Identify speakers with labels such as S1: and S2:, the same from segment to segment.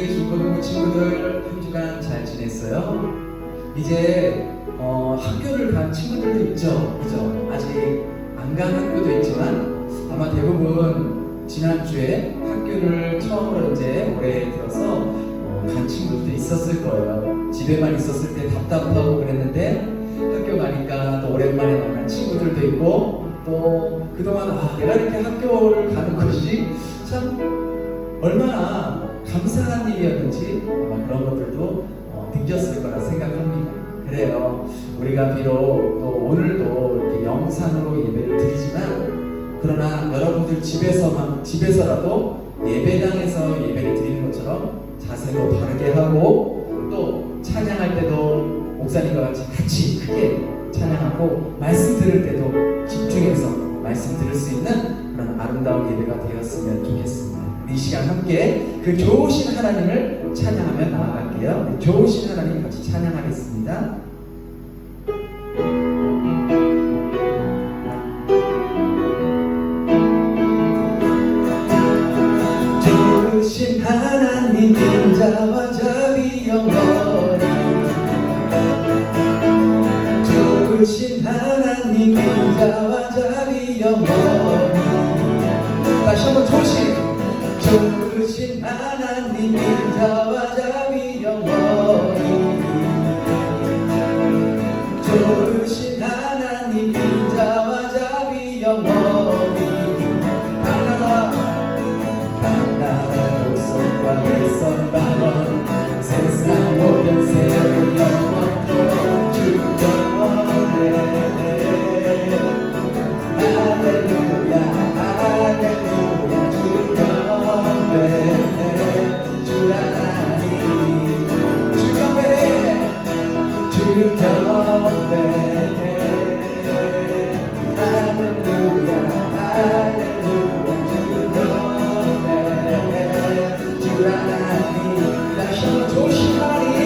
S1: 우리 중고등부 친구들 한 주간 잘 지냈어요? 이제 학교를 간 친구들도 있죠? 그죠? 아직 안 간 학교도 있지만 아마 대부분 지난주에 학교를 처음으로 이제 올해 들어서 간 친구들도 있었을 거예요. 집에만 있었을 때 답답하고 그랬는데 학교 가니까 또 오랜만에 만난 친구들도 있고 또 그동안 내가 이렇게 학교를 가는 것이 참 얼마나 감사한 일이었는지 아마 그런 것들도 느꼈을 거라 생각합니다. 그래요. 우리가 비록 또 오늘도 이렇게 영상으로 예배를 드리지만 그러나 여러분들 집에서라도 예배당에서 예배를 드리는 것처럼 자세도 바르게 하고 또 찬양할 때도 목사님과 같이 크게 찬양하고 말씀 들을 때도 집중해서 말씀 들을 수 있는 그런 아름다운 예배가 되었으면 좋겠습니다. 이 시간 함께 그 좋으신 하나님을 찬양하며 나아갈게요. 좋으신 하나님 같이 찬양하겠습니다. 좋으신 하나님 인자와 자비 영원히 좋으신 하나님 인자와 자비 영원히 다시 한번 좋으신 하나님 인자와 자비 영원히 좋으신 하나님 인자와 자비 영원히 하나라 속과 내 방언 세상 모든 세월 영원토록 주 영원해 할렐루야 할렐루야 주 영원해 주 하나님 주 영원해 주 영원해 할렐루야 할렐루야 주 영원해 주 하나님 다시 한번 좋으신 하나님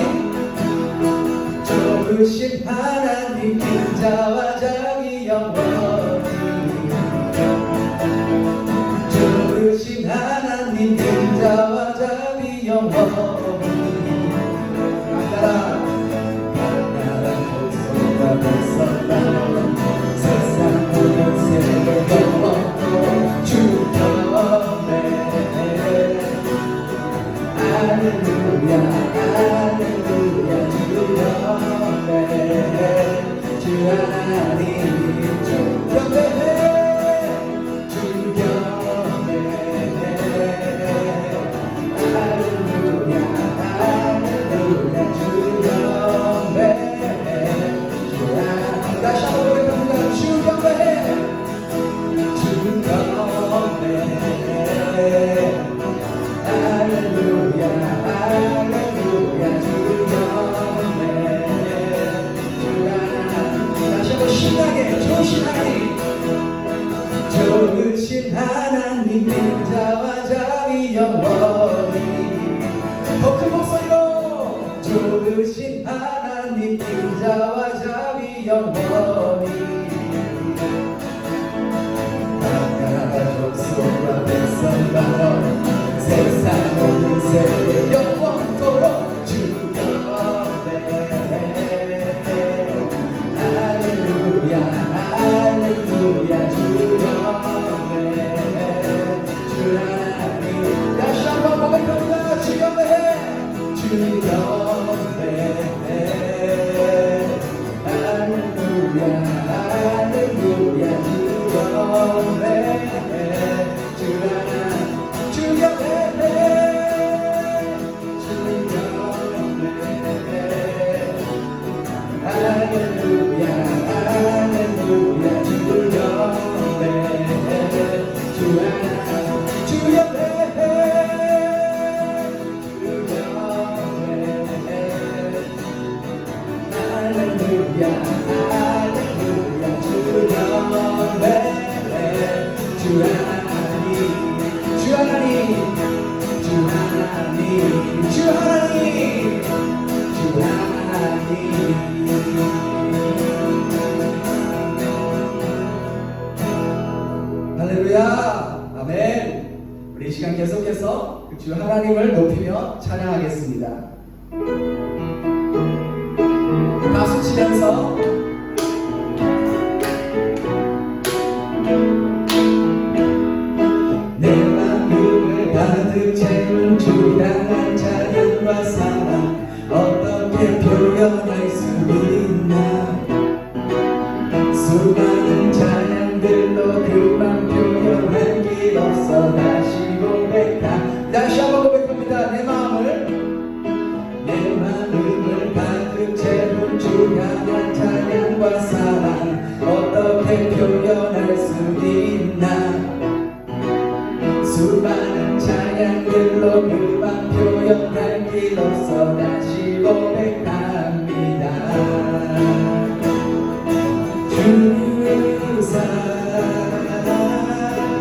S1: 좋으신 하나님 인자와 자비 영원히 좋으신 하나님 인자와 자비 영원히 나라 복수가 벌써 세상 모든 세월 영원토록 주 영원해 할렐루야 할렐루야 주 영원해 주 하나님 주 영원해 주 영원해 할렐루야 할렐루야 주 영원해 주 하나님 다시 한번 고백합니다. 주 영원해 주 영원해 할렐루야 할렐루야 주 영원해 주 하나님 다시 한번 신나게 좋으신 하나님 좋으신 하나님 인자와 자비 영원히 더 큰 목소리로 좋으신 하나님 인자와 자비 영원히 족속과 백성과 세상 모든 세계 영원토록 주 영원해 할렐루야 할렐루야 주 영원해 주 하나님 다시 한번 고백합니다. 주 영원해 주 영원해 할렐루야 할렐루야 주 영원해 주 하나님 주 영원해 할렐루야 할렐루야 주 영원해 주 하나님 주 영원해 주 영원해 할렐루야 할렐루야 주 영원해 주 하나님 주 하나님 주 하나님 주 하나님 주 하나님 할렐루야 아멘. 우리 이 시간 계속해서 그 주 하나님을 높이며 찬양하겠습니다. 박수 치면서 내 마음을 가득 채운 주 향한 찬양과 사랑 어떻게 표현할 수 있나. 수많은 찬양들로 그만 표현할 길 없어 다시 고백하. 다시 한번 고백합니다. 내 마음을 가득 채운 주 향한 찬양과 사랑 어떻게 표현할 수 있나. 수많은 찬양들로 그만 표현할 길 없어 다시 고백합니다. 주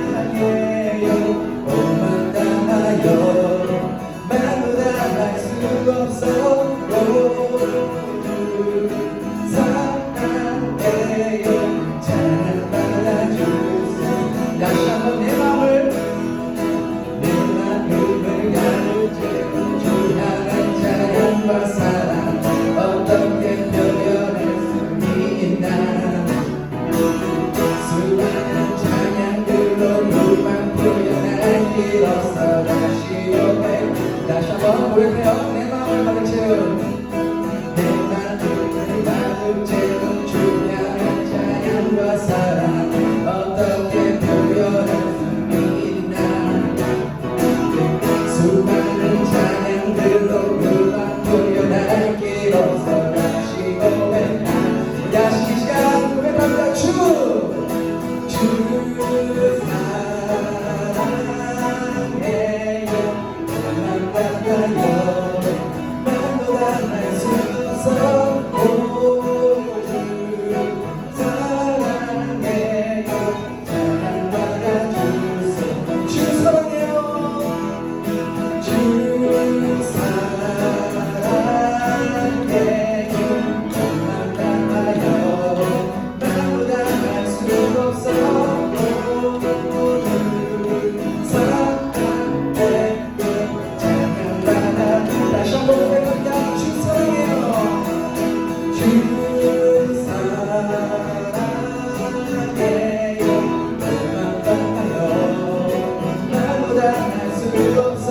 S1: 사랑해요 오만 당하여 말로 다 할 수 없어. 주 사랑해요 찬양받아 주소. 다시 한번 내 마음을 가득 채운 주 향한 찬양과 사랑 어떻게 표현할 수 있나. 수많은 찬양들로 그만 표현할 길 없어 다시 고백. 다시 한번 고백해요. 내 마음을 가득 채운 내 마음을 가득 채운 주 향한 찬양과 사랑 어떻게 표현할 수 있나. 수많은 찬양들로 그만 표현할 길 없어 다시 고백하. 다시 이 시간 고백합니다. 주 사랑해요 사랑받아요 말로 다 할 수 없어. 주 사랑해요 찬양받아 주소. 주 사랑해요 주 사랑해요 만나요 말로 다 할 수 없어. 사랑해요 찬양받아. 다시 한번 고백합니다. 주 사랑해요 주 사랑해요 만나요 말로 다 할 수 없어.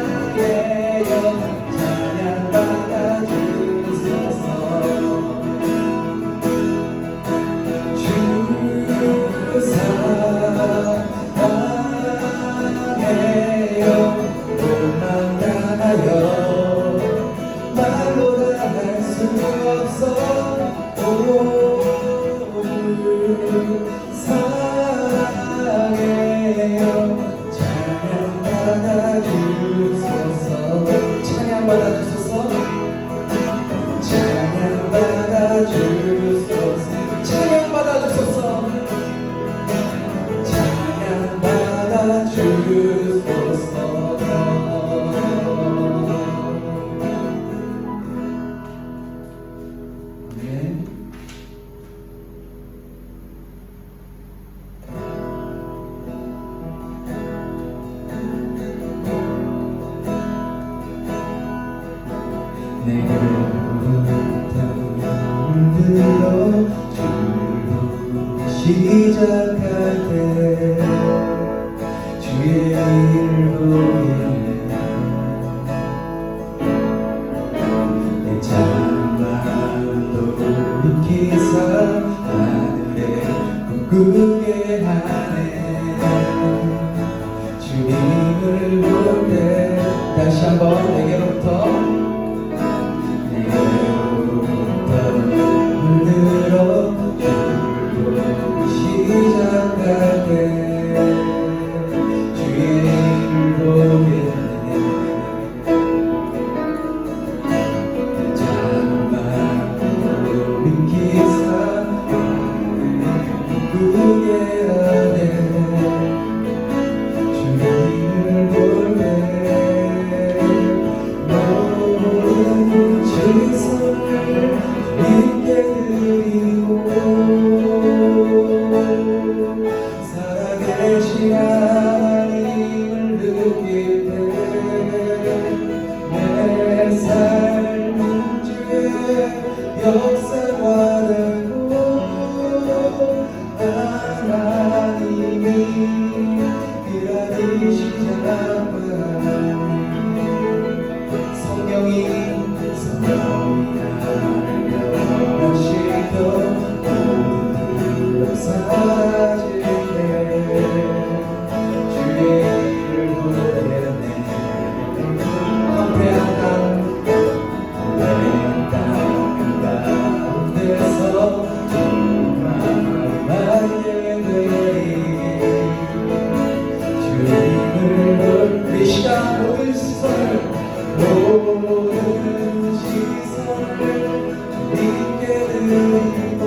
S1: 사랑해요 찬양받아 주소서. 주 사랑해요 만나요 말로 다 할 수 없어. 사랑해요 찬양받아 주소서. 찬양받아 주소서. 찬양받아 주소서. 찬양받아 주소서. 찬양받아 주소서. 아멘. 내게 물들어 시작할 때 주의 일을 보이네. 내 작은 마음도 익히사 하늘에 꿈꾸게 하네. 주님을 볼 때 다시 한번 내게로부터 물들어 시작할 때 주의 일을 보이네. 성령이 나를 변화시켜 모든 역사질 때 주의 일을 보내네. 황폐한 땅 가운데서 만나게 되리. 주님을 우리 시간 모든 시선을 주님께 드리고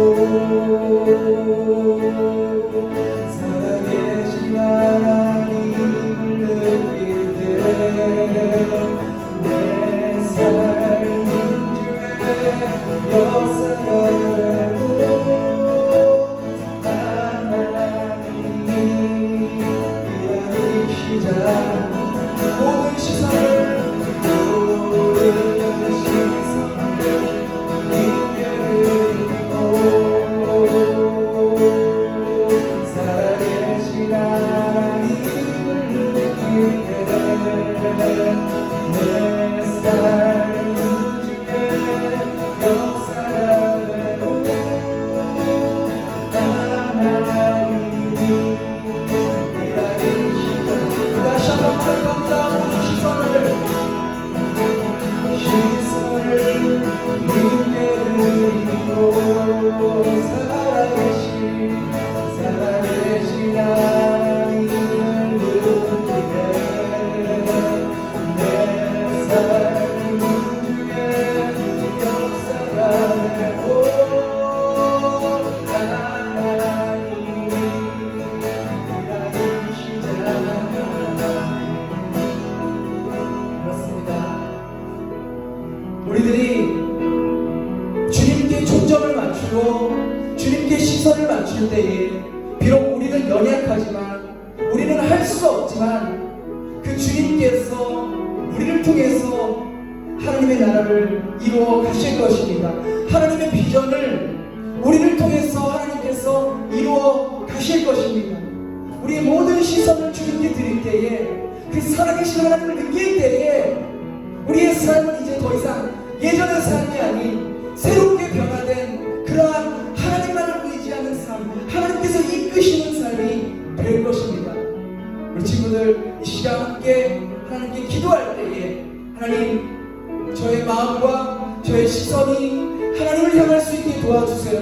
S1: 살아계신 하나님을 느낄 때 내 삶은 주의 역사가 되고 하나님이 일하는 시작. 모든 시선을 살아계신 하나님을 느끼게 내 삶 중에 역사가 되고 하나님이 일하는 시간. 다시 한번 감사합니다. 모든 시선을 믿게 드리고 살아계신 하나님을 느끼게 내 삶 중에 역사가 되고 하나님이 일하는 시작. 그렇습니다. 우리들이 주님께 초점을 맞추고 주님께 시선을 맞출 때에 비록 우리는 연약하지만 우리는 할 수 없지만 그 주님께서 우리를 통해서 하나님의 나라를 이루어 가실 것입니다. 하나님의 비전을 우리를 통해서 하나님께서 이루어 가실 것입니다. 우리의 모든 시선을 주님께 드릴 때에 그 살아계신 하나님을 느낄 때에 우리의 삶은 이제 더 이상 예전의 삶이 아닌 새롭게 변화된 그러한 하나님만을 의지하는 삶, 하나님께서 이끄시는 삶이 될 것입니다. 우리 친구들 이 시간 함께 하나님께 기도할 때에 하나님, 저의 마음과 저의 시선이 하나님을 향할 수 있게 도와주세요.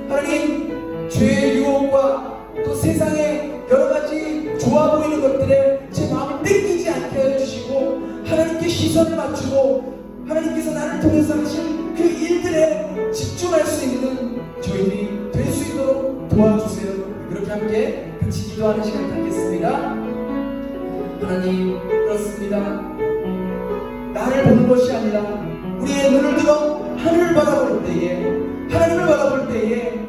S1: 하나님, 죄의 유혹과 또 세상의 여러 가지 좋아 보이는 것들에 제 마음을 뺏기지 않게 해주시고 하나님께 시선을 맞추고 하나님께서 나를 통해서 하신 그 일들에 집중할 수 있는 저희들이 될 수 있도록 도와주세요. 그렇게 함께 같이 기도하는 시간 갖겠습니다. 하나님, 그렇습니다. 나를 보는 것이 아니라 우리의 눈을 들어 하늘을 바라볼 때에, 하나님을 바라볼 때에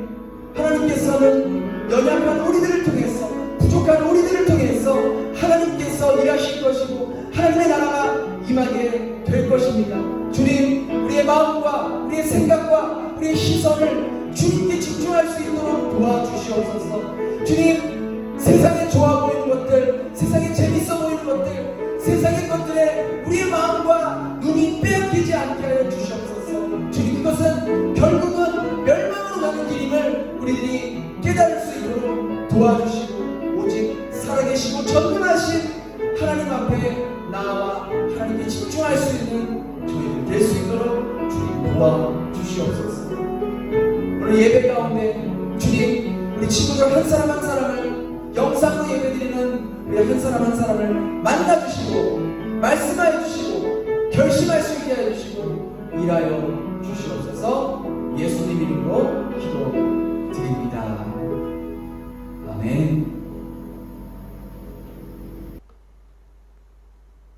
S1: 하나님께서는 연약한 우리들을 통해서, 부족한 우리들을 통해서 하나님께서 일하실 것이고 하나님의 나라가 임하게 될 것입니다. 주님, 우리의 마음과 우리의 생각과 우리의 시선을 주님께 집중할 수 있도록 도와주시옵소서. 주님, 세상에 좋아 보이는 것들, 세상에 재밌어 보이는 것들, 세상의 것들에 우리의 마음과 눈이 빼앗기지 않게 하여 주시옵소서. 주님, 그것은 결국은 멸망으로 가는 길임을 우리들이 깨달을 수 있도록 도와주시고 오직 살아계시고 전능하신 하나님 앞에 나와 하나님께 집중할 수 있는 저희들 될 수 있도록 주님 도와주시옵소서. 오늘 예배 가운데 주님, 우리 친구들 한 사람 한 사람을 영상으로 예배드리는 우리 한 사람 한 사람을 만나주시고 말씀하여 주시고 결심할 수 있게 해주시고 일하여 주시옵소서. 예수님 이름으로 기도드립니다. 아멘.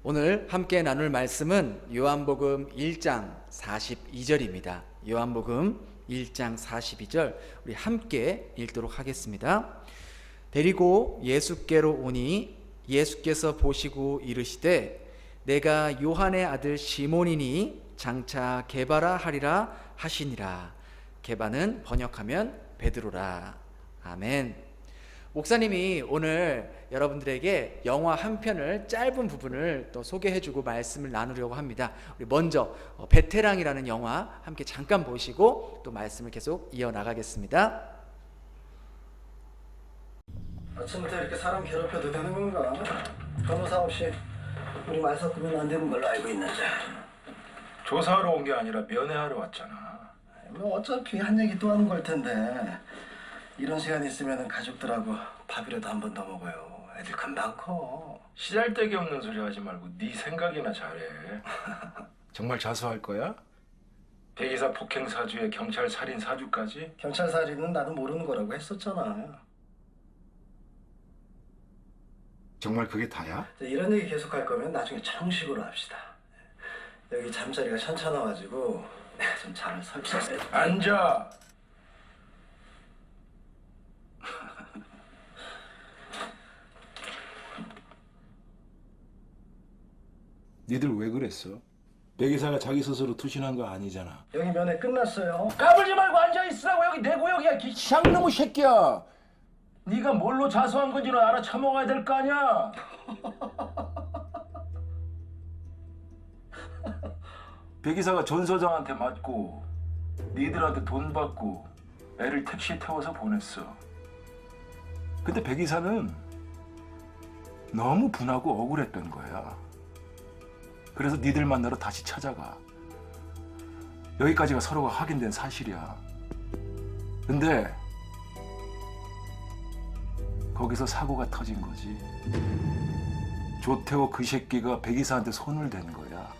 S1: 오늘 함께 나눌 말씀은 요한복음 1장 42절입니다. 요한복음 1장 42절 우리 함께 읽도록 하겠습니다. 데리고 예수께로 오니 예수께서 보시고 이르시되 내가 요한의 아들 시몬이니 장차 게바라 하리라 하시니라. 게바는 번역하면 베드로라. 아멘. 목사님이 오늘 여러분들에게 영화 한 편을 짧은 부분을 또 소개해주고 말씀을 나누려고 합니다. 우리 먼저 베테랑이라는 영화 함께 잠깐 보시고 또 말씀을 계속 이어나가겠습니다.
S2: 아침부터 이렇게 사람 괴롭혀도 되는 건가? 변호사 없이 우리 말 섞으면 안 되는 걸로 알고 있는데.
S3: 조사하러 온 게 아니라 면회하러 왔잖아.
S2: 뭐 어차피 한 얘기 또 하는 걸 텐데 이런 시간 있으면 가족들하고 밥이라도 한 번 더 먹어요. 애들 금방 커.
S3: 시잘데기 없는 소리 하지 말고 네 생각이나 잘해. 정말 자수할 거야? 대기사 폭행 사주에 경찰 살인 사주까지?
S2: 경찰 살인은 나도 모르는 거라고 했었잖아.
S3: 정말 그게 다야?
S2: 이런 얘기 계속 할 거면 나중에 정식으로 합시다. 여기 잠자리가 현찮아가지고 내가 좀 잠을 설치했어요.
S3: 앉아. 니들 왜 그랬어? 백이사가 자기 스스로 투신한 거 아니잖아.
S2: 여기 면회 끝났어요.
S3: 까불지 말고 앉아있으라고. 여기 내 구역이야. 샹놈의 새끼야. 네가 뭘로 자수한 건지는 알아쳐먹어야 될 거 아니야. 백이사가 전 서장한테 맞고 니들한테 돈 받고 애를 택시에 태워서 보냈어. 근데 백이사는 너무 분하고 억울했던 거야. 그래서 니들 만나러 다시 찾아가. 여기까지가 서로가 확인된 사실이야. 근데 거기서 사고가 터진 거지. 조태호 그 새끼가 백이사한테 손을 댄 거야.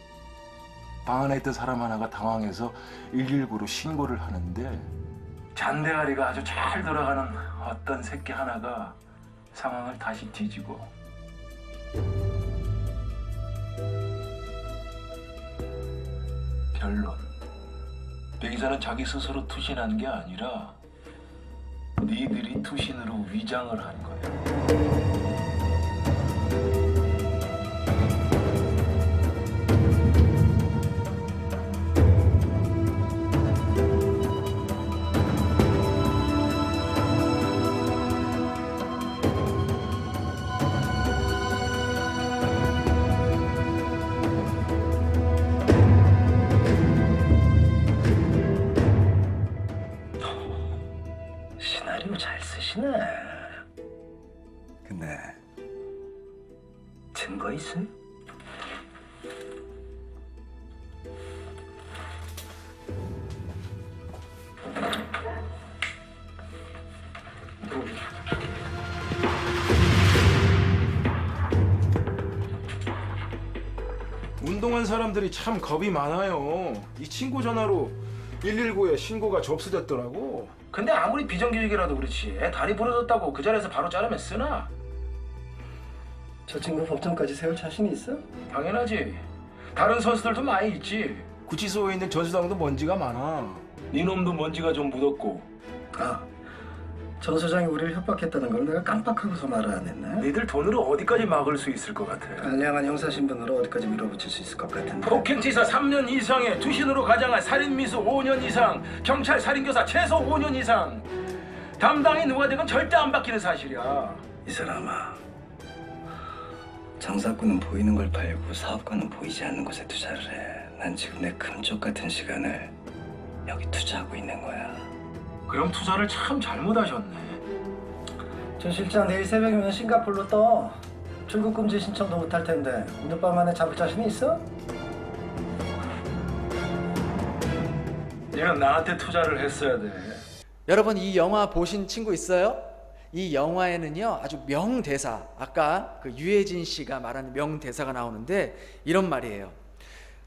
S3: 방 안에 있던 사람 하나가 당황해서 119로 신고를 하는데 잔대가리가 아주 잘 돌아가는 어떤 새끼 하나가 상황을 다시 뒤지고 결론. 백이사는 자기 스스로 투신한 게 아니라 니들이 투신으로 위장을 한 거야.
S2: 시나리오 잘 쓰시네. 근데 증거 있어요?
S3: 운동한 사람들이 참 겁이 많아요. 이 친구 전화로 119에 신고가 접수됐더라고. 근데 아무리 비정규직이라도 그렇지 애 다리 부러졌다고 그 자리에서 바로 자르면 쓰나?
S2: 저 친구 법정까지 세울 자신이 있어?
S3: 당연하지. 다른 선수들도 많이 있지. 구치소에 있는 전수당도 먼지가 많아. 네 놈도 먼지가 좀 묻었고.
S2: 전 소장이 우리를 협박했다는 걸 내가 깜빡하고서 말을 안 했네.
S3: 니들 돈으로 어디까지 막을 수 있을 것 같아?
S2: 알량한 형사신분으로 어디까지 밀어붙일 수 있을 것 같은데.
S3: 폭행치사 3년 이상에 투신으로 가장한 살인미수 5년 이상, 경찰 살인교사 최소 5년 이상. 담당이 누가 되건 절대 안 바뀌는 사실이야.
S2: 이 사람아, 장사꾼은 보이는 걸 팔고 사업가는 보이지 않는 곳에 투자를 해. 난 지금 내 금쪽 같은 시간을 여기 투자하고 있는 거야.
S3: 그럼 투자를 참 잘못하셨네.
S2: 저 실장 내일 새벽이면 싱가포르로 떠. 출국 금지 신청도 못할 텐데 오늘 밤 안에 잡을 자신이 있어?
S3: 얘는 나한테 투자를 했어야 돼.
S1: 여러분 이 영화 보신 친구 있어요? 이 영화에는요 아주 명대사, 아까 그 유해진 씨가 말하는 명대사가 나오는데 이런 말이에요.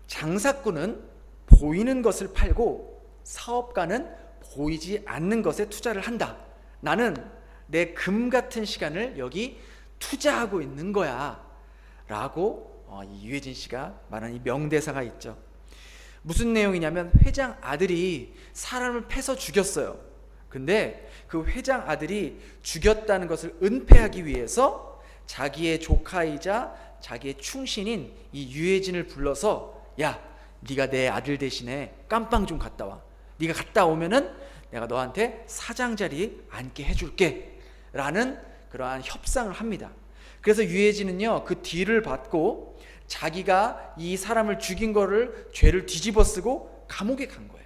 S1: 장사꾼은 보이는 것을 팔고 사업가는 보이지 않는 것에 투자를 한다. 나는 내 금 같은 시간을 여기 투자하고 있는 거야 라고 이 유해진 씨가 말하는 이 명대사가 있죠. 무슨 내용이냐면 회장 아들이 사람을 패서 죽였어요. 근데 그 회장 아들이 죽였다는 것을 은폐하기 위해서 자기의 조카이자 자기의 충신인 이 유해진을 불러서 야, 네가 내 아들 대신에 깜빵 좀 갔다 와. 네가 갔다 오면은 내가 너한테 사장 자리에 앉게 해줄게 라는
S4: 그러한 협상을 합니다. 그래서 유해진은요 그 뒤를 받고 자기가 이 사람을 죽인 거를 죄를 뒤집어 쓰고 감옥에 간 거예요.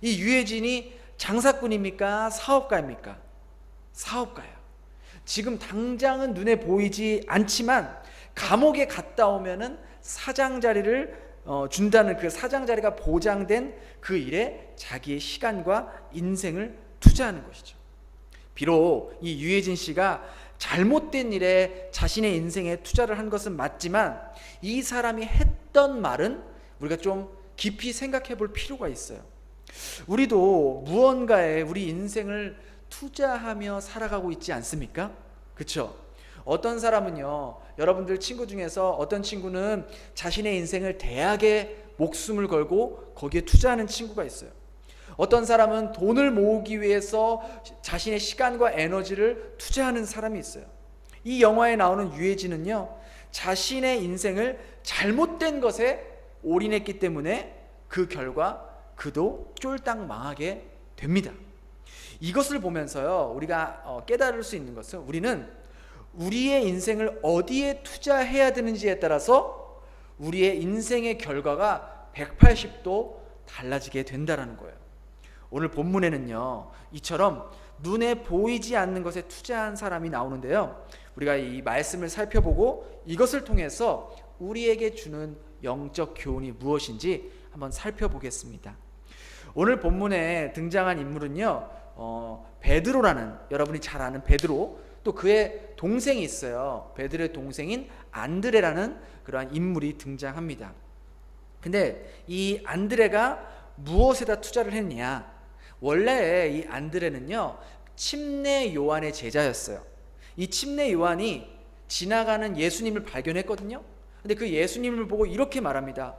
S4: 이 유해진이 장사꾼입니까? 사업가입니까? 사업가예요. 지금 당장은 눈에 보이지 않지만 감옥에 갔다 오면은 사장 자리를 준다는 그 사장 자리가 보장된 그 일에 자기의 시간과 인생을 투자하는 것이죠. 비록 이 유해진 씨가 잘못된 일에 자신의 인생에 투자를 한 것은 맞지만 이 사람이 했던 말은 우리가 좀 깊이 생각해 볼 필요가 있어요. 우리도 무언가에 우리 인생을 투자하며 살아가고 있지 않습니까? 그렇죠? 어떤 사람은요, 여러분들 친구 중에서 어떤 친구는 자신의 인생을 대학에 목숨을 걸고 거기에 투자하는 친구가 있어요. 어떤 사람은 돈을 모으기 위해서 자신의 시간과 에너지를 투자하는 사람이 있어요. 이 영화에 나오는 유해진은요, 자신의 인생을 잘못된 것에 올인했기 때문에 그 결과 그도 쫄딱 망하게 됩니다. 이것을 보면서요, 우리가 깨달을 수 있는 것은 우리는 우리의 인생을 어디에 투자해야 되는지에 따라서 우리의 인생의 결과가 180도 달라지게 된다는 거예요. 오늘 본문에는요, 이처럼 눈에 보이지 않는 것에 투자한 사람이 나오는데요, 우리가 이 말씀을 살펴보고 이것을 통해서 우리에게 주는 영적 교훈이 무엇인지 한번 살펴보겠습니다. 오늘 본문에 등장한 인물은요, 베드로라는, 여러분이 잘 아는 베드로, 또 그의 동생이 있어요. 베드로의 동생인 안드레라는 그러한 인물이 등장합니다. 근데 이 안드레가 무엇에다 투자를 했냐? 원래 이 안드레는요, 침례 요한의 제자였어요. 이 침례 요한이 지나가는 예수님을 발견했거든요. 근데 그 예수님을 보고 이렇게 말합니다.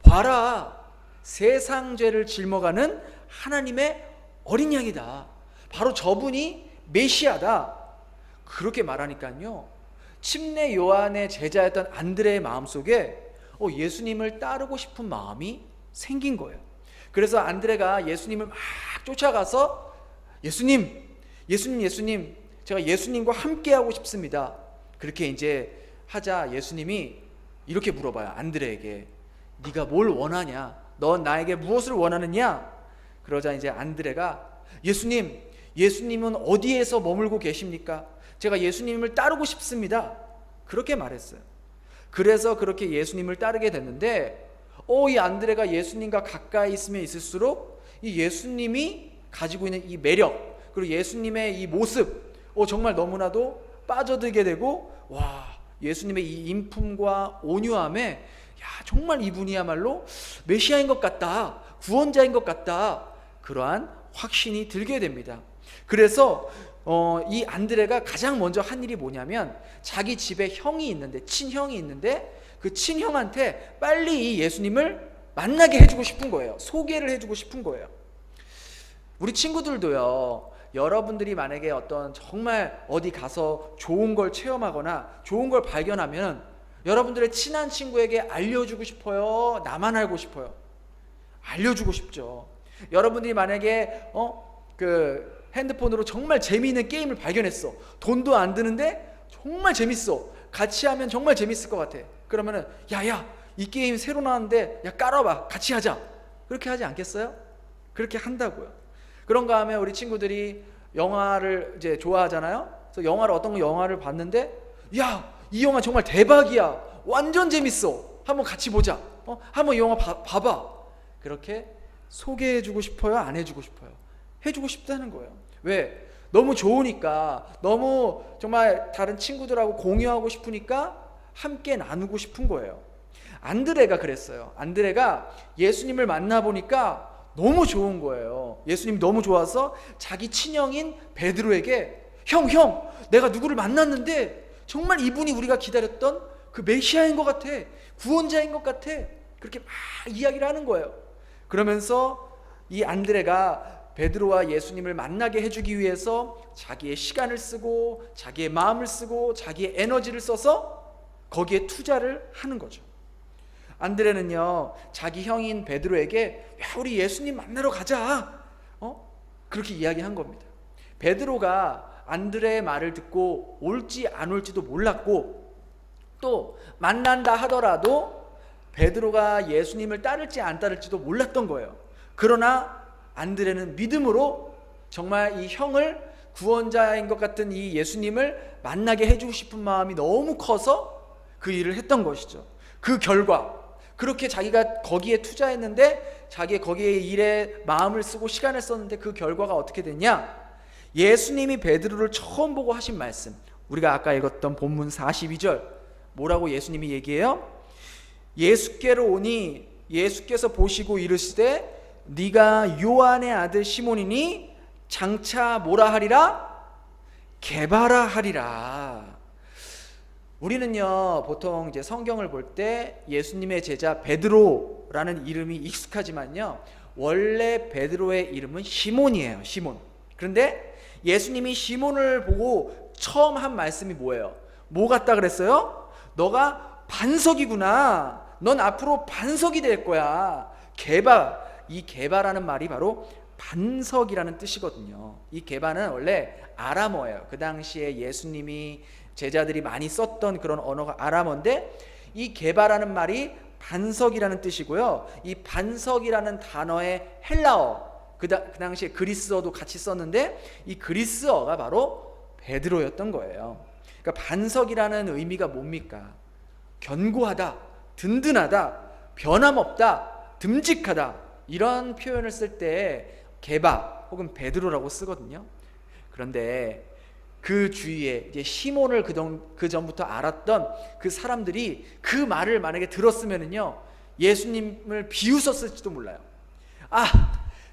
S4: 봐라, 세상 죄를 짊어가는 하나님의 어린 양이다. 바로 저분이 메시아다. 그렇게 말하니까요, 침례 요한의 제자였던 안드레의 마음속에 예수님을 따르고 싶은 마음이 생긴 거예요. 그래서 안드레가 예수님을 막 쫓아가서 예수님, 제가 예수님과 함께하고 싶습니다. 그렇게 이제 하자 예수님이 이렇게 물어봐요. 안드레에게, 네가 뭘 원하냐? 넌 나에게 무엇을 원하느냐? 그러자 이제 안드레가, 예수님은 어디에서 머물고 계십니까? 제가 예수님을 따르고 싶습니다. 그렇게 말했어요. 그래서 그렇게 예수님을 따르게 됐는데, 이 안드레가 예수님과 가까이 있으면 있을수록 이 예수님이 가지고 있는 이 매력, 그리고 예수님의 이 모습, 정말 너무나도 빠져들게 되고, 와, 예수님의 이 인품과 온유함에, 정말 이분이야말로 메시아인 것 같다, 구원자인 것 같다, 그러한 확신이 들게 됩니다. 그래서 이 안드레가 가장 먼저 한 일이 뭐냐면, 자기 집에 형이 있는데, 친형이 있는데, 그 친형한테 빨리 이 예수님을 만나게 해주고 싶은 거예요. 소개를 해주고 싶은 거예요. 우리 친구들도요, 여러분들이 만약에 어떤 정말 어디 가서 좋은 걸 체험하거나 좋은 걸 발견하면 여러분들의 친한 친구에게 알려주고 싶어요? 나만 알고 싶어요? 알려주고 싶죠. 여러분들이 만약에 그 핸드폰으로 정말 재미있는 게임을 발견했어. 돈도 안 드는데 정말 재밌어. 같이 하면 정말 재밌을 것 같아. 그러면은 야야, 이 게임 새로 나왔는데 야 깔아봐, 같이 하자. 그렇게 하지 않겠어요? 그렇게 한다고요. 그런가 하면 우리 친구들이 영화를 이제 좋아하잖아요. 그래서 어떤 영화를 봤는데, 야, 이 영화 정말 대박이야, 완전 재밌어, 한번 같이 보자, 한번 이 영화 봐봐. 그렇게 소개해주고 싶어요? 안 해주고 싶어요? 해주고 싶다는 거예요. 왜? 너무 좋으니까, 너무 정말 다른 친구들하고 공유하고 싶으니까 함께 나누고 싶은 거예요. 안드레가 그랬어요. 안드레가 예수님을 만나보니까 너무 좋은 거예요. 예수님이 너무 좋아서 자기 친형인 베드로에게, 형, 내가 누구를 만났는데 정말 이분이 우리가 기다렸던 그 메시아인 것 같아, 구원자인 것 같아, 그렇게 막 이야기를 하는 거예요. 그러면서 이 안드레가 베드로와 예수님을 만나게 해주기 위해서 자기의 시간을 쓰고 자기의 마음을 쓰고 자기의 에너지를 써서 거기에 투자를 하는 거죠. 안드레는요, 자기 형인 베드로에게, 야, 우리 예수님 만나러 가자, 그렇게 이야기한 겁니다. 베드로가 안드레의 말을 듣고 올지 안 올지도 몰랐고, 또 만난다 하더라도 베드로가 예수님을 따를지 안 따를지도 몰랐던 거예요. 그러나 안드레는 믿음으로 정말 이 형을, 구원자인 것 같은 이 예수님을 만나게 해주고 싶은 마음이 너무 커서 그 일을 했던 것이죠. 그 결과 그렇게 자기가 거기에 투자했는데, 자기 거기에 일에 마음을 쓰고 시간을 썼는데 그 결과가 어떻게 됐냐? 예수님이 베드로를 처음 보고 하신 말씀, 우리가 아까 읽었던 본문 42절, 뭐라고 예수님이 얘기해요? 예수께로 오니 예수께서 보시고 이르시되 네가 요한의 아들 시몬이니 장차 뭐라 하리라? 게바라 하리라. 우리는요 보통 이제 성경을 볼 때 예수님의 제자 베드로라는 이름이 익숙하지만요, 원래 베드로의 이름은 시몬이에요. 시몬. 그런데 예수님이 시몬을 보고 처음 한 말씀이 뭐예요? 뭐 같다 그랬어요? 너가 반석이구나. 넌 앞으로 반석이 될 거야. 게바. 이 게바라는 말이 바로 반석이라는 뜻이거든요. 이 게바는 원래 아람어예요. 그 당시에 예수님이 제자들이 많이 썼던 그런 언어가 아람어인데, 이 게바라는 말이 반석이라는 뜻이고요. 이 반석이라는 단어의 헬라어, 그 당시에 그리스어도 같이 썼는데 이 그리스어가 바로 베드로였던 거예요. 그러니까 반석이라는 의미가 뭡니까? 견고하다, 든든하다, 변함없다, 듬직하다, 이런 표현을 쓸 때 게바 혹은 베드로라고 쓰거든요. 그런데 그 주위에 이제 시몬을 그 전부터 알았던 그 사람들이 그 말을 만약에 들었으면은요, 예수님을 비웃었을지도 몰라요. 아,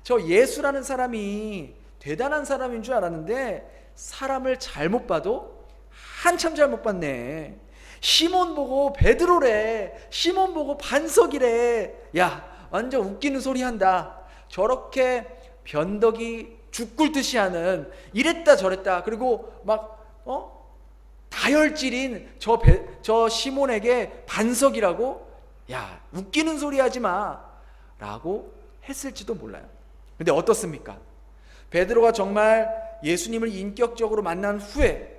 S4: 저 예수라는 사람이 대단한 사람인 줄 알았는데 사람을 잘못 봐도 한참 잘못 봤네. 시몬 보고 베드로래, 시몬 보고 반석이래. 야, 완전 웃기는 소리 한다. 저렇게 변덕이 죽굴듯이 하는, 이랬다 저랬다, 그리고 막 다혈질인 저 시몬에게 반석이라고, 야, 웃기는 소리 하지 마 라고 했을지도 몰라요. 근데 어떻습니까? 베드로가 정말 예수님을 인격적으로 만난 후에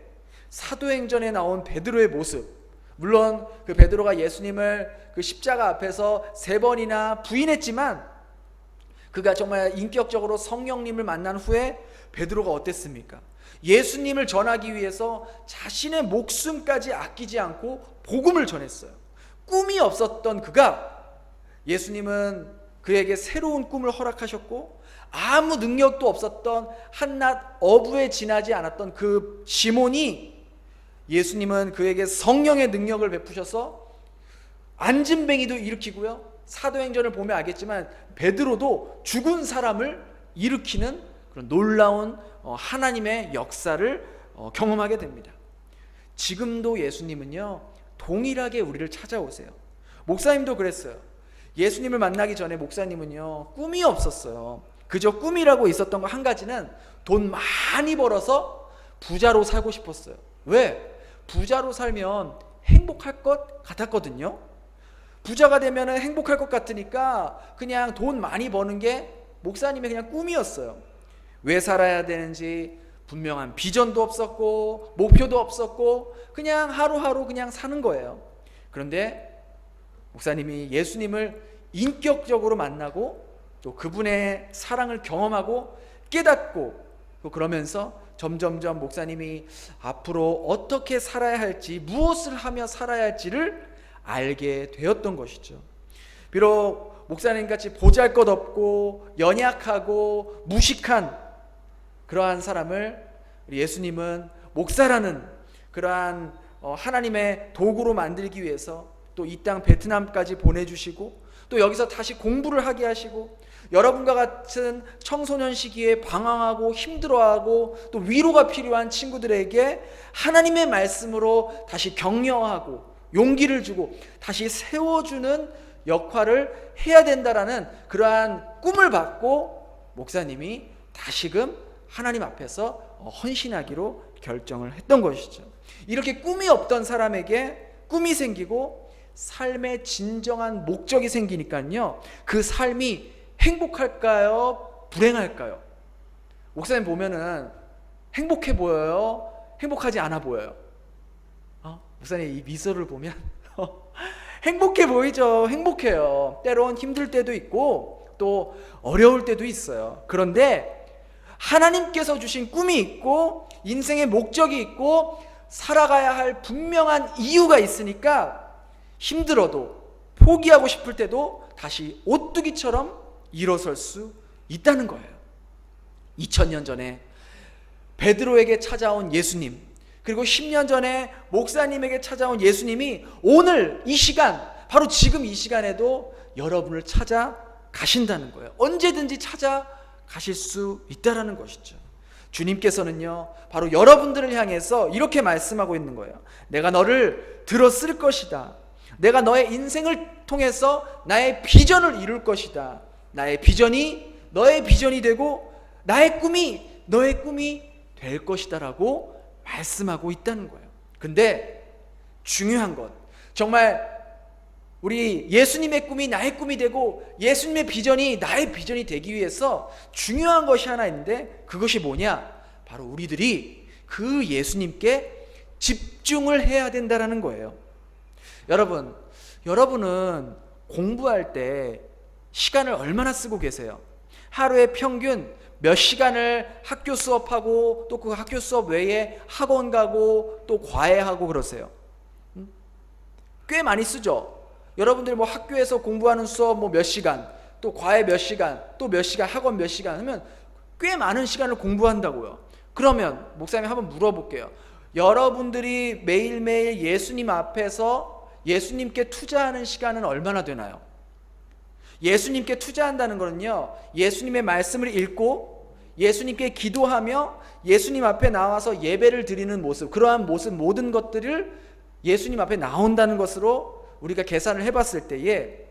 S4: 사도행전에 나온 베드로의 모습, 물론 그 베드로가 예수님을 그 십자가 앞에서 3번이나 부인했지만, 그가 정말 인격적으로 성령님을 만난 후에 베드로가 어땠습니까? 예수님을 전하기 위해서 자신의 목숨까지 아끼지 않고 복음을 전했어요. 꿈이 없었던 그가, 예수님은 그에게 새로운 꿈을 허락하셨고, 아무 능력도 없었던 한낱 어부에 지나지 않았던 그 시몬이, 예수님은 그에게 성령의 능력을 베푸셔서 안진뱅이도 일으키고요, 사도행전을 보면 알겠지만 베드로도 죽은 사람을 일으키는 그런 놀라운 하나님의 역사를 경험하게 됩니다. 지금도 예수님은요 동일하게 우리를 찾아오세요. 목사님도 그랬어요. 예수님을 만나기 전에 목사님은요 꿈이 없었어요. 그저 꿈이라고 있었던 거 한 가지는 돈 많이 벌어서 부자로 살고 싶었어요. 왜? 부자로 살면 행복할 것 같았거든요. 부자가 되면 행복할 것 같으니까 그냥 돈 많이 버는 게 목사님의 그냥 꿈이었어요. 왜 살아야 되는지 분명한 비전도 없었고 목표도 없었고 그냥 하루하루 그냥 사는 거예요. 그런데 목사님이 예수님을 인격적으로 만나고 또 그분의 사랑을 경험하고 깨닫고, 또 그러면서 점점점 목사님이 앞으로 어떻게 살아야 할지, 무엇을 하며 살아야 할지를 알게 되었던 것이죠. 비록 목사님같이 보잘것없고 연약하고 무식한 그러한 사람을 예수님은 목사라는 그러한 하나님의 도구로 만들기 위해서 또 이 땅 베트남까지 보내주시고, 또 여기서 다시 공부를 하게 하시고, 여러분과 같은 청소년 시기에 방황하고 힘들어하고 또 위로가 필요한 친구들에게 하나님의 말씀으로 다시 격려하고 용기를 주고 다시 세워주는 역할을 해야 된다라는 그러한 꿈을 받고 목사님이 다시금 하나님 앞에서 헌신하기로 결정을 했던 것이죠. 이렇게 꿈이 없던 사람에게 꿈이 생기고 삶의 진정한 목적이 생기니까요, 그 삶이 행복할까요? 불행할까요? 목사님 보면은 행복해 보여요? 행복하지 않아 보여요? 목사님 이 미소를 보면 행복해 보이죠. 행복해요. 때론 힘들 때도 있고 또 어려울 때도 있어요. 그런데 하나님께서 주신 꿈이 있고 인생의 목적이 있고 살아가야 할 분명한 이유가 있으니까 힘들어도 포기하고 싶을 때도 다시 오뚜기처럼 일어설 수 있다는 거예요. 2000년 전에 베드로에게 찾아온 예수님, 그리고 10년 전에 목사님에게 찾아온 예수님이 오늘 이 시간, 바로 지금 이 시간에도 여러분을 찾아가신다는 거예요. 언제든지 찾아가실 수 있다는 것이죠. 주님께서는요, 바로 여러분들을 향해서 이렇게 말씀하고 있는 거예요. 내가 너를 들었을 것이다. 내가 너의 인생을 통해서 나의 비전을 이룰 것이다. 나의 비전이 너의 비전이 되고 나의 꿈이 너의 꿈이 될 것이다 라고 말씀하고 있다는 거예요. 근데 중요한 것, 정말 우리 예수님의 꿈이 나의 꿈이 되고 예수님의 비전이 나의 비전이 되기 위해서 중요한 것이 하나 있는데, 그것이 뭐냐? 바로 우리들이 그 예수님께 집중을 해야 된다는 거예요. 여러분은 공부할 때 시간을 얼마나 쓰고 계세요? 하루에 평균 몇 시간을 학교 수업하고 또 그 학교 수업 외에 학원 가고 또 과외하고 그러세요? 꽤 많이 쓰죠. 여러분들 뭐 학교에서 공부하는 수업 뭐 몇 시간, 또 과외 몇 시간, 또 몇 시간, 학원 몇 시간 하면 꽤 많은 시간을 공부한다고요. 그러면 목사님 한번 물어볼게요. 여러분들이 매일매일 예수님 앞에서 예수님께 투자하는 시간은 얼마나 되나요? 예수님께 투자한다는 것은요, 예수님의 말씀을 읽고 예수님께 기도하며 예수님 앞에 나와서 예배를 드리는 모습, 그러한 모습 모든 것들을 예수님 앞에 나온다는 것으로 우리가 계산을 해봤을 때에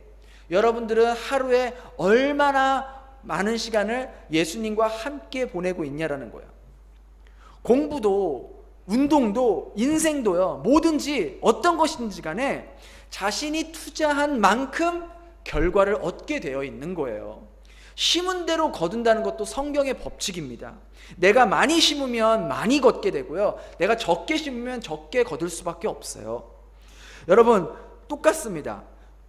S4: 여러분들은 하루에 얼마나 많은 시간을 예수님과 함께 보내고 있냐라는 거예요. 공부도 운동도 인생도요, 뭐든지 어떤 것인지 간에 자신이 투자한 만큼 결과를 얻게 되어 있는 거예요. 심은 대로 거둔다는 것도 성경의 법칙입니다. 내가 많이 심으면 많이 걷게 되고요, 내가 적게 심으면 적게 거둘 수밖에 없어요. 여러분 똑같습니다.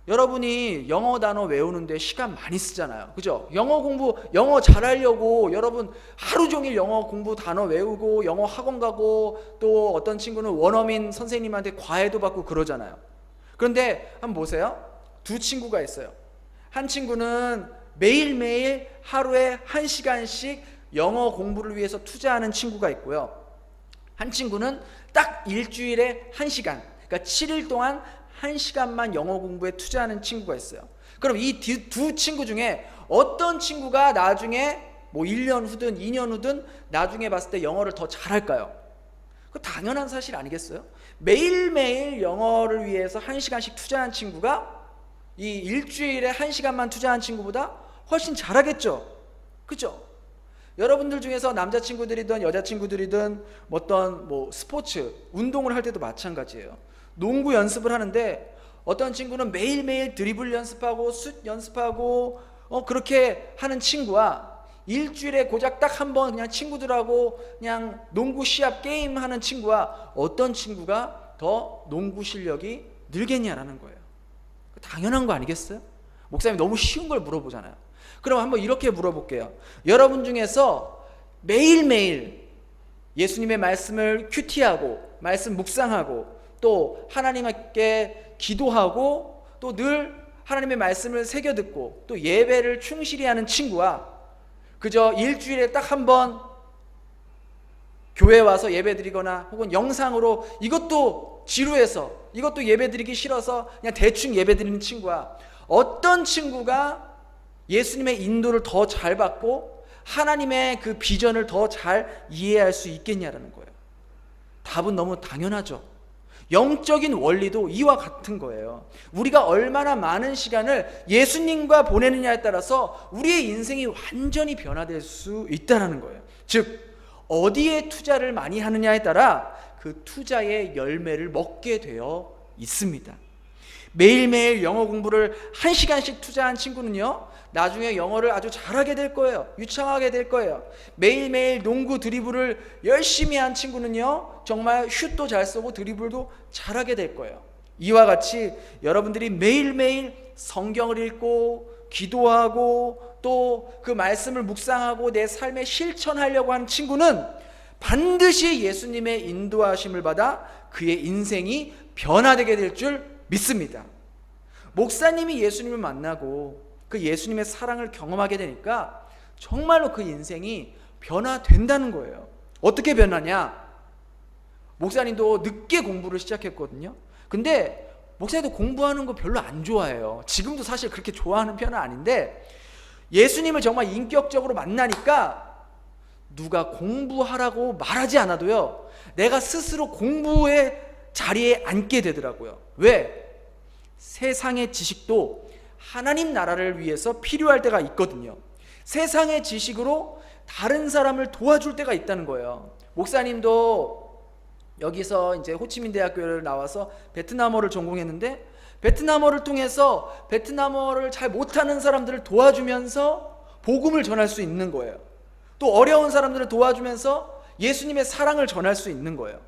S4: 여러분이 영어 단어 외우는데 시간 많이 쓰잖아요. 그죠? 영어 잘하려고 여러분 하루 종일 영어 공부 단어 외우고 영어 학원 가고 또 어떤 친구는 원어민 선생님한테 과외도 받고 그러잖아요. 그런데 한번 보세요. 두 친구가 있어요. 한 친구는 매일매일 하루에 1시간씩 영어 공부를 위해서 투자하는 친구가 있고요. 한 친구는 딱 일주일에 1시간, 그러니까 7일 동안 1시간만 영어 공부에 투자하는 친구가 있어요. 그럼 이 두 친구 중에 어떤 친구가 나중에 뭐 1년 후든 2년 후든 나중에 봤을 때 영어를 더 잘할까요? 그 당연한 사실 아니겠어요? 매일매일 영어를 위해서 1시간씩 투자한 친구가 이 일주일에 1시간만 투자한 친구보다 훨씬 잘하겠죠? 그죠? 여러분들 중에서 남자친구들이든 여자친구들이든 어떤 스포츠, 운동을 할 때도 마찬가지예요. 농구 연습을 하는데 어떤 친구는 매일매일 드리블 연습하고 슛 연습하고 그렇게 하는 친구와 일주일에 고작 딱 한 번 그냥 친구들하고 그냥 농구 시합 게임 하는 친구와 어떤 친구가 더 농구 실력이 늘겠냐라는 거예요. 당연한 거 아니겠어요? 목사님이 너무 쉬운 걸 물어보잖아요. 그럼 한번 이렇게 물어볼게요. 여러분 중에서 매일매일 예수님의 말씀을 큐티하고 말씀 묵상하고 또 하나님께 기도하고 또 늘 하나님의 말씀을 새겨 듣고 또 예배를 충실히 하는 친구와 그저 일주일에 딱 한 번 교회 와서 예배 드리거나 혹은 영상으로 이것도 지루해서 이것도 예배 드리기 싫어서 그냥 대충 예배 드리는 친구와 어떤 친구가 예수님의 인도를 더 잘 받고 하나님의 그 비전을 더 잘 이해할 수 있겠냐라는 거예요. 답은 너무 당연하죠. 영적인 원리도 이와 같은 거예요. 우리가 얼마나 많은 시간을 예수님과 보내느냐에 따라서 우리의 인생이 완전히 변화될 수 있다는 거예요. 즉 어디에 투자를 많이 하느냐에 따라 그 투자의 열매를 먹게 되어 있습니다. 매일매일 영어 공부를 1시간씩 투자한 친구는요, 나중에 영어를 아주 잘하게 될 거예요. 유창하게 될 거예요. 매일매일 농구 드리블을 열심히 한 친구는요, 정말 슛도 잘 쏘고 드리블도 잘하게 될 거예요. 이와 같이 여러분들이 매일매일 성경을 읽고 기도하고 또 그 말씀을 묵상하고 내 삶에 실천하려고 하는 친구는 반드시 예수님의 인도하심을 받아 그의 인생이 변화되게 될 줄 믿습니다. 목사님이 예수님을 만나고 그 예수님의 사랑을 경험하게 되니까 정말로 그 인생이 변화된다는 거예요. 어떻게 변하냐? 목사님도 늦게 공부를 시작했거든요. 근데 목사님도 공부하는 거 별로 안 좋아해요. 지금도 사실 그렇게 좋아하는 편은 아닌데, 예수님을 정말 인격적으로 만나니까 누가 공부하라고 말하지 않아도요, 내가 스스로 공부의 자리에 앉게 되더라고요. 왜? 세상의 지식도 하나님 나라를 위해서 필요할 때가 있거든요. 세상의 지식으로 다른 사람을 도와줄 때가 있다는 거예요. 목사님도 여기서 이제 호치민 대학교를 나와서 베트남어를 전공했는데, 베트남어를 통해서 베트남어를 잘 못하는 사람들을 도와주면서 복음을 전할 수 있는 거예요. 또 어려운 사람들을 도와주면서 예수님의 사랑을 전할 수 있는 거예요.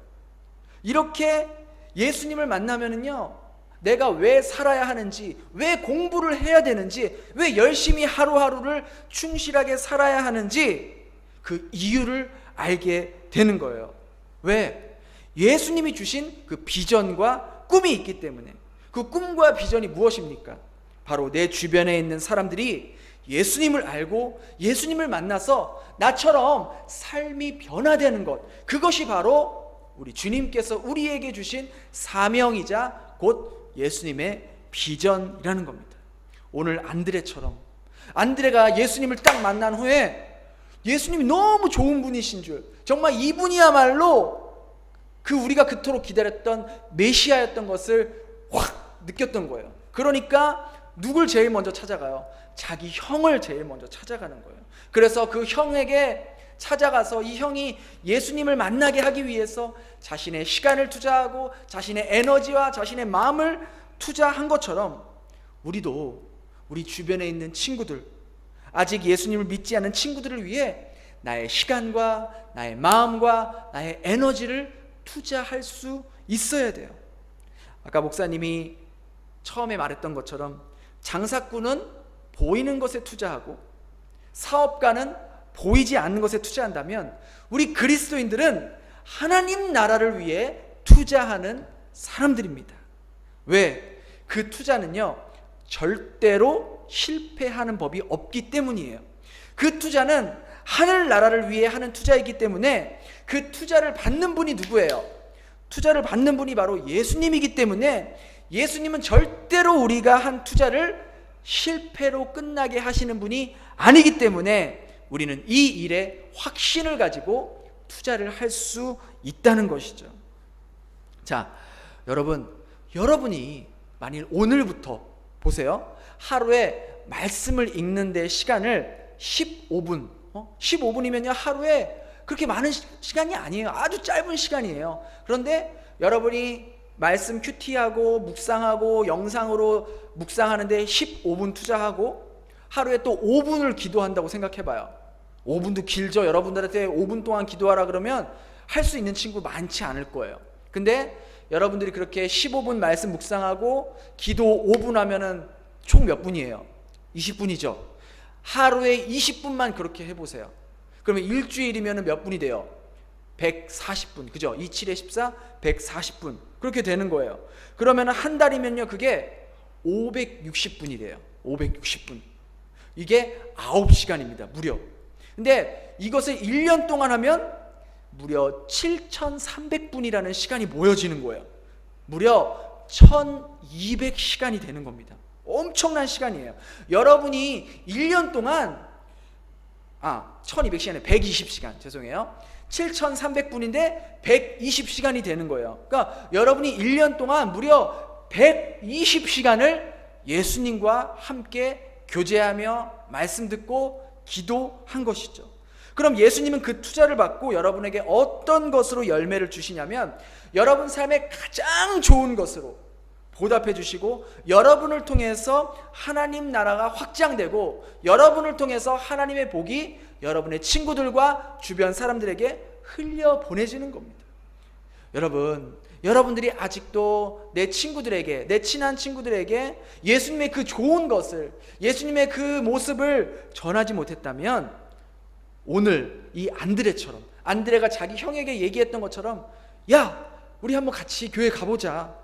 S4: 이렇게 예수님을 만나면은요, 내가 왜 살아야 하는지, 왜 공부를 해야 되는지, 왜 열심히 하루하루를 충실하게 살아야 하는지 그 이유를 알게 되는 거예요. 왜? 예수님이 주신 그 비전과 꿈이 있기 때문에. 그 꿈과 비전이 무엇입니까? 바로 내 주변에 있는 사람들이 예수님을 알고 예수님을 만나서 나처럼 삶이 변화되는 것, 그것이 바로 우리 주님께서 우리에게 주신 사명이자 곧 예수님의 비전이라는 겁니다. 오늘 안드레처럼, 안드레가 예수님을 딱 만난 후에 예수님이 너무 좋은 분이신 줄, 정말 이분이야말로 그 우리가 그토록 기다렸던 메시아였던 것을 확 느꼈던 거예요. 그러니까 누굴 제일 먼저 찾아가요? 자기 형을 제일 먼저 찾아가는 거예요. 그래서 그 형에게 찾아가서 이 형이 예수님을 만나게 하기 위해서 자신의 시간을 투자하고 자신의 에너지와 자신의 마음을 투자한 것처럼, 우리도 우리 주변에 있는 친구들, 아직 예수님을 믿지 않은 친구들을 위해 나의 시간과 나의 마음과 나의 에너지를 투자할 수 있어야 돼요. 아까 목사님이 처음에 말했던 것처럼 장사꾼은 보이는 것에 투자하고 사업가는 보이지 않는 것에 투자한다면, 우리 그리스도인들은 하나님 나라를 위해 투자하는 사람들입니다. 왜? 그 투자는요, 절대로 실패하는 법이 없기 때문이에요. 그 투자는 하늘 나라를 위해 하는 투자이기 때문에 그 투자를 받는 분이 누구예요? 투자를 받는 분이 바로 예수님이기 때문에 예수님은 절대로 우리가 한 투자를 실패로 끝나게 하시는 분이 아니기 때문에 우리는 이 일에 확신을 가지고 투자를 할 수 있다는 것이죠. 자, 여러분이 만일 오늘부터 보세요. 하루에 말씀을 읽는 데 시간을 15분, 15분이면요 하루에 그렇게 많은 시간이 아니에요. 아주 짧은 시간이에요. 그런데 여러분이 말씀 큐티하고 묵상하고 영상으로 묵상하는데 15분 투자하고 하루에 또 5분을 기도한다고 생각해봐요. 5분도 길죠. 여러분들한테 5분 동안 기도하라 그러면 할 수 있는 친구 많지 않을 거예요. 근데 여러분들이 그렇게 15분 말씀 묵상하고 기도 5분 하면은 총 몇 분이에요? 20분이죠. 하루에 20분만 그렇게 해보세요. 그러면 일주일이면 몇 분이 돼요? 140분. 그죠? 27에 14, 140분. 그렇게 되는 거예요. 그러면 한 달이면요, 그게 560분이래요. 560분. 이게 9시간입니다. 무려. 근데 이것을 1년 동안 하면 무려 7,300분이라는 시간이 모여지는 거예요. 무려 1,200시간이 되는 겁니다. 엄청난 시간이에요. 여러분이 1년 동안 1200시간에 120시간, 죄송해요. 7,300분인데 120시간이 되는 거예요. 그러니까 여러분이 1년 동안 무려 120시간을 예수님과 함께 교제하며 말씀 듣고 기도한 것이죠. 그럼 예수님은 그 투자를 받고 여러분에게 어떤 것으로 열매를 주시냐면, 여러분 삶의 가장 좋은 것으로, 보답해 주시고 여러분을 통해서 하나님 나라가 확장되고 여러분을 통해서 하나님의 복이 여러분의 친구들과 주변 사람들에게 흘려 보내지는 겁니다. 여러분들이 아직도 내 친구들에게, 내 친한 친구들에게 예수님의 그 좋은 것을, 예수님의 그 모습을 전하지 못했다면 오늘 이 안드레처럼, 안드레가 자기 형에게 얘기했던 것처럼, 야, 우리 한번 같이 교회 가보자.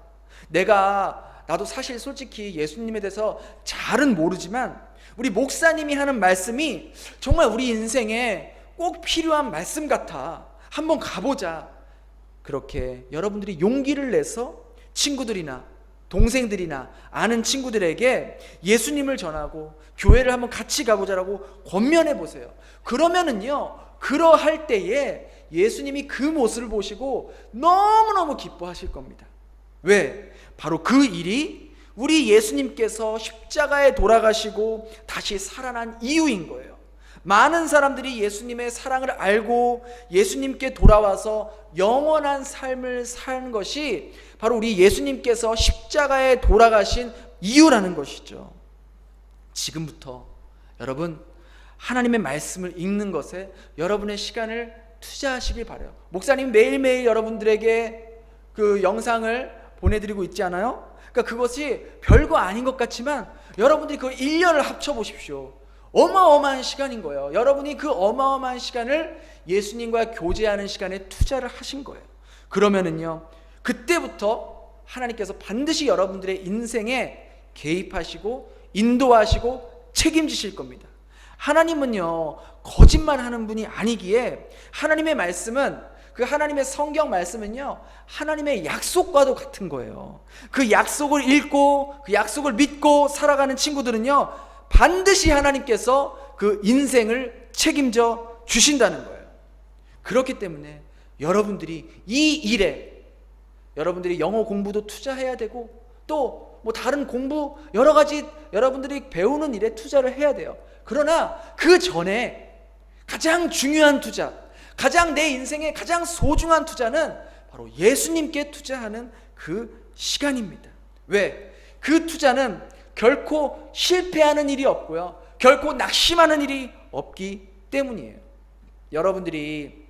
S4: 나도 사실 솔직히 예수님에 대해서 잘은 모르지만 우리 목사님이 하는 말씀이 정말 우리 인생에 꼭 필요한 말씀 같아. 한번 가보자. 그렇게 여러분들이 용기를 내서 친구들이나 동생들이나 아는 친구들에게 예수님을 전하고 교회를 한번 같이 가보자라고 권면해 보세요. 그러면은요, 그러할 때에 예수님이 그 모습을 보시고 너무너무 기뻐하실 겁니다. 왜? 바로 그 일이 우리 예수님께서 십자가에 돌아가시고 다시 살아난 이유인 거예요. 많은 사람들이 예수님의 사랑을 알고 예수님께 돌아와서 영원한 삶을 사는 것이 바로 우리 예수님께서 십자가에 돌아가신 이유라는 것이죠. 지금부터 여러분, 하나님의 말씀을 읽는 것에 여러분의 시간을 투자하시길 바라요. 목사님 매일매일 여러분들에게 그 영상을 보내드리고 있지 않아요? 그러니까 그것이 별거 아닌 것 같지만 여러분들이 그 1년을 합쳐보십시오. 어마어마한 시간인 거예요. 여러분이 그 어마어마한 시간을 예수님과 교제하는 시간에 투자를 하신 거예요. 그러면은요, 그때부터 하나님께서 반드시 여러분들의 인생에 개입하시고 인도하시고 책임지실 겁니다. 하나님은요, 거짓말하는 분이 아니기에 하나님의 말씀은, 그 하나님의 성경 말씀은요, 하나님의 약속과도 같은 거예요. 그 약속을 읽고 그 약속을 믿고 살아가는 친구들은요, 반드시 하나님께서 그 인생을 책임져 주신다는 거예요. 그렇기 때문에 여러분들이 이 일에, 여러분들이 영어 공부도 투자해야 되고 또 뭐 다른 공부 여러 가지 여러분들이 배우는 일에 투자를 해야 돼요. 그러나 그 전에 가장 중요한 투자, 가장 내 인생의 가장 소중한 투자는 바로 예수님께 투자하는 그 시간입니다. 왜? 그 투자는 결코 실패하는 일이 없고요, 결코 낙심하는 일이 없기 때문이에요. 여러분들이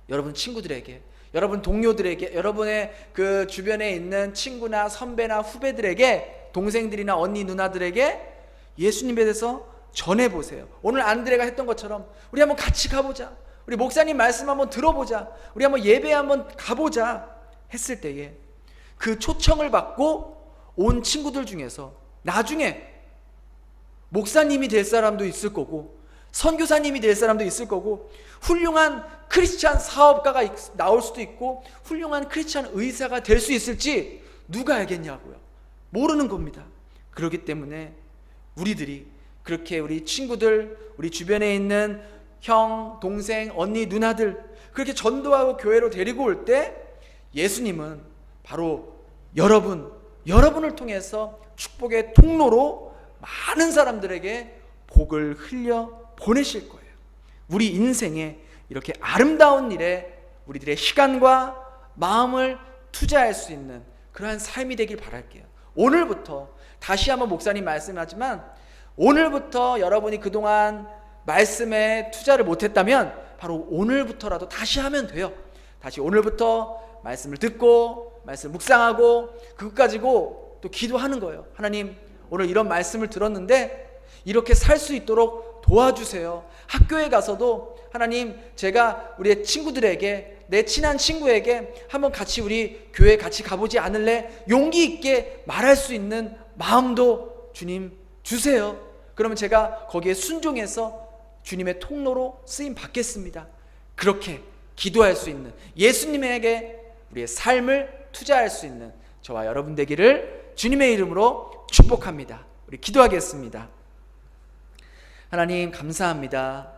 S4: 여러분 친구들에게, 여러분 동료들에게, 여러분의 그 주변에 있는 친구나 선배나 후배들에게, 동생들이나 언니 누나들에게 예수님에 대해서 전해보세요. 오늘 안드레가 했던 것처럼 우리 한번 같이 가보자, 우리 목사님 말씀 한번 들어보자, 우리 한번 예배 한번 가보자 했을 때에 그 초청을 받고 온 친구들 중에서 나중에 목사님이 될 사람도 있을 거고 선교사님이 될 사람도 있을 거고 훌륭한 크리스찬 사업가가 나올 수도 있고 훌륭한 크리스찬 의사가 될 수 있을지 누가 알겠냐고요. 모르는 겁니다. 그렇기 때문에 우리들이 그렇게 우리 친구들, 우리 주변에 있는 형, 동생, 언니, 누나들 그렇게 전도하고 교회로 데리고 올 때 예수님은 바로 여러분을 통해서 축복의 통로로 많은 사람들에게 복을 흘려 보내실 거예요. 우리 인생에 이렇게 아름다운 일에 우리들의 시간과 마음을 투자할 수 있는 그러한 삶이 되길 바랄게요. 오늘부터 다시 한번 목사님 말씀하지만 오늘부터 여러분이 그동안 말씀에 투자를 못했다면 바로 오늘부터라도 다시 하면 돼요. 다시 오늘부터 말씀을 듣고 말씀을 묵상하고 그것 가지고 또 기도하는 거예요. 하나님, 오늘 이런 말씀을 들었는데 이렇게 살 수 있도록 도와주세요. 학교에 가서도 하나님, 제가 우리 친구들에게, 내 친한 친구에게 한번 같이 우리 교회 같이 가보지 않을래? 용기 있게 말할 수 있는 마음도 주님 주세요. 그러면 제가 거기에 순종해서 주님의 통로로 쓰임 받겠습니다. 그렇게 기도할 수 있는, 예수님에게 우리의 삶을 투자할 수 있는 저와 여러분 되기를 주님의 이름으로 축복합니다. 우리 기도하겠습니다. 하나님 감사합니다.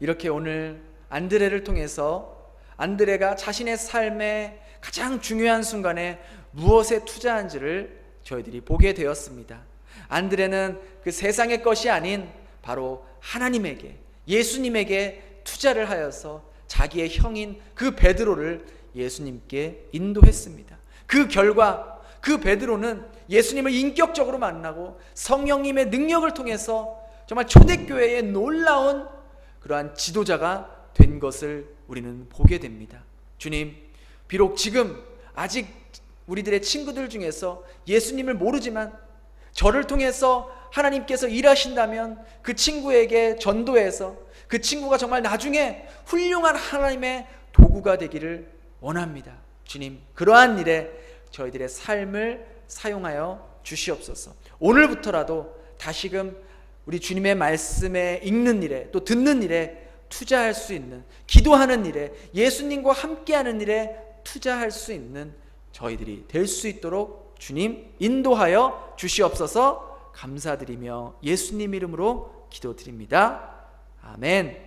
S4: 이렇게 오늘 안드레를 통해서 안드레가 자신의 삶의 가장 중요한 순간에 무엇에 투자한지를 저희들이 보게 되었습니다. 안드레는 그 세상의 것이 아닌 바로 하나님에게, 예수님에게 투자를 하여서 자기의 형인 그 베드로를 예수님께 인도했습니다. 그 결과 그 베드로는 예수님을 인격적으로 만나고 성령님의 능력을 통해서 정말 초대교회의 놀라운 그러한 지도자가 된 것을 우리는 보게 됩니다. 주님, 비록 지금 아직 우리들의 친구들 중에서 예수님을 모르지만 저를 통해서 하나님께서 일하신다면 그 친구에게 전도해서 그 친구가 정말 나중에 훌륭한 하나님의 도구가 되기를 원합니다. 주님, 그러한 일에 저희들의 삶을 사용하여 주시옵소서. 오늘부터라도 다시금 우리 주님의 말씀에 읽는 일에 또 듣는 일에 투자할 수 있는, 기도하는 일에, 예수님과 함께하는 일에 투자할 수 있는 저희들이 될 수 있도록 주님 인도하여 주시옵소서. 감사드리며 예수님 이름으로 기도드립니다. 아멘.